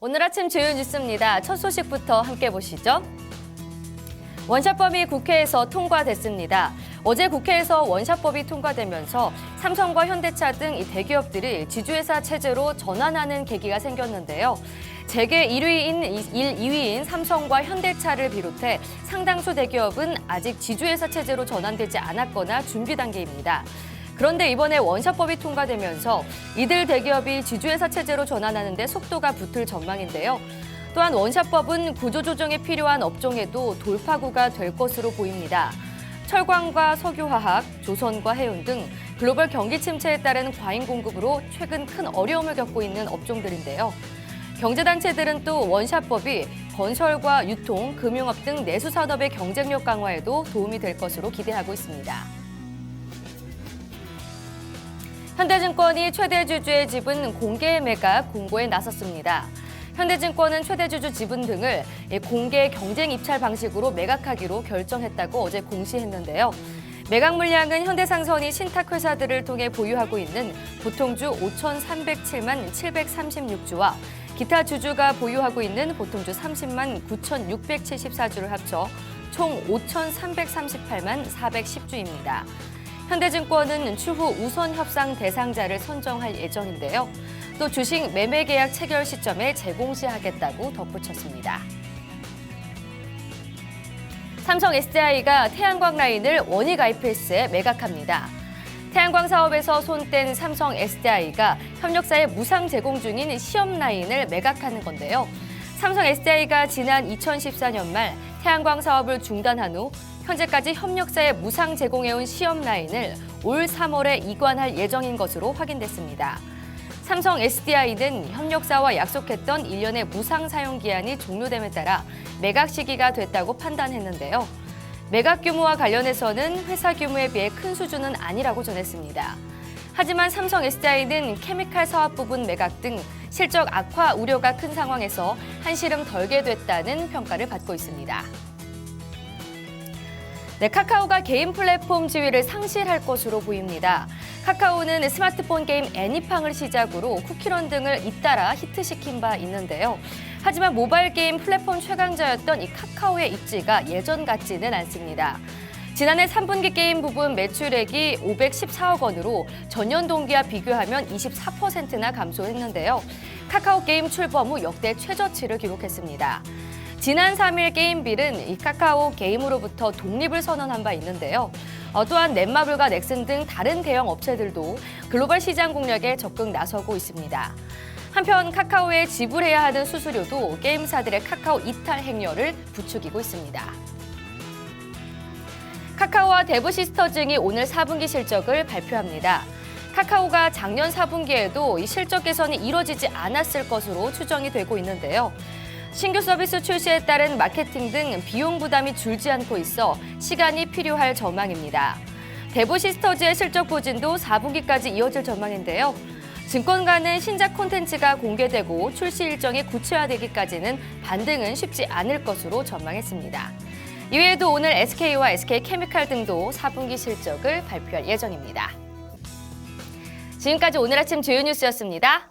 오늘 아침 주요 뉴스입니다. 첫 소식부터 함께 보시죠. 원샷법이 국회에서 통과됐습니다. 어제 국회에서 원샷법이 통과되면서 삼성과 현대차 등 이 대기업들이 지주회사 체제로 전환하는 계기가 생겼는데요. 재계 2위인 삼성과 현대차를 비롯해 상당수 대기업은 아직 지주회사 체제로 전환되지 않았거나 준비 단계입니다. 그런데 이번에 원샷법이 통과되면서 이들 대기업이 지주회사 체제로 전환하는 데 속도가 붙을 전망인데요. 또한 원샷법은 구조조정에 필요한 업종에도 돌파구가 될 것으로 보입니다. 철광과 석유화학, 조선과 해운 등 글로벌 경기 침체에 따른 과잉 공급으로 최근 큰 어려움을 겪고 있는 업종들인데요. 경제단체들은 또 원샷법이 건설과 유통, 금융업 등 내수산업의 경쟁력 강화에도 도움이 될 것으로 기대하고 있습니다. 현대증권이 최대주주의 지분 공개 매각 공고에 나섰습니다. 현대증권은 최대주주 지분 등을 공개 경쟁 입찰 방식으로 매각하기로 결정했다고 어제 공시했는데요. 매각 물량은 현대상선이 신탁회사들을 통해 보유하고 있는 보통주 5,307만 736주와 기타 주주가 보유하고 있는 보통주 30만 9,674주를 합쳐 총 5,338만 410주입니다. 현대증권은 추후 우선 협상 대상자를 선정할 예정인데요. 또 주식 매매 계약 체결 시점에 재공시하겠다고 덧붙였습니다. 삼성 SDI가 태양광 라인을 원희 가이패스에 매각합니다. 태양광 사업에서 손뗀 삼성 SDI가 협력사에 무상 제공 중인 시험 라인을 매각하는 건데요. 삼성 SDI가 지난 2014년 말 태양광 사업을 중단한 후 현재까지 협력사에 무상 제공해온 시험 라인을 올 3월에 이관할 예정인 것으로 확인됐습니다. 삼성 SDI는 협력사와 약속했던 1년의 무상 사용 기한이 종료됨에 따라 매각 시기가 됐다고 판단했는데요. 매각 규모와 관련해서는 회사 규모에 비해 큰 수준은 아니라고 전했습니다. 하지만 삼성 SDI는 케미칼 사업 부분 매각 등 실적 악화 우려가 큰 상황에서 한시름 덜게 됐다는 평가를 받고 있습니다. 카카오가 게임 플랫폼 지위를 상실할 것으로 보입니다. 카카오는 스마트폰 게임 애니팡을 시작으로 쿠키런 등을 잇따라 히트시킨 바 있는데요. 하지만 모바일 게임 플랫폼 최강자였던 이 카카오의 입지가 예전 같지는 않습니다. 지난해 3분기 게임 부분 매출액이 514억 원으로 전년 동기와 비교하면 24%나 감소했는데요. 카카오 게임 출범 후 역대 최저치를 기록했습니다. 지난 3일 게임빌은 이 카카오 게임으로부터 독립을 선언한 바 있는데요. 또한 넷마블과 넥슨 등 다른 대형 업체들도 글로벌 시장 공략에 적극 나서고 있습니다. 한편 카카오에 지불해야 하는 수수료도 게임사들의 카카오 이탈 행렬을 부추기고 있습니다. 카카오와 대부시스터증이 오늘 4분기 실적을 발표합니다. 카카오가 작년 4분기에도 이 실적 개선이 이뤄지지 않았을 것으로 추정이 되고 있는데요. 신규 서비스 출시에 따른 마케팅 등 비용 부담이 줄지 않고 있어 시간이 필요할 전망입니다. 대부시스터즈의 실적 부진도 4분기까지 이어질 전망인데요. 증권가는 신작 콘텐츠가 공개되고 출시 일정이 구체화되기까지는 반등은 쉽지 않을 것으로 전망했습니다. 이외에도 오늘 SK와 SK케미칼 등도 4분기 실적을 발표할 예정입니다. 지금까지 오늘 아침 주요 뉴스였습니다.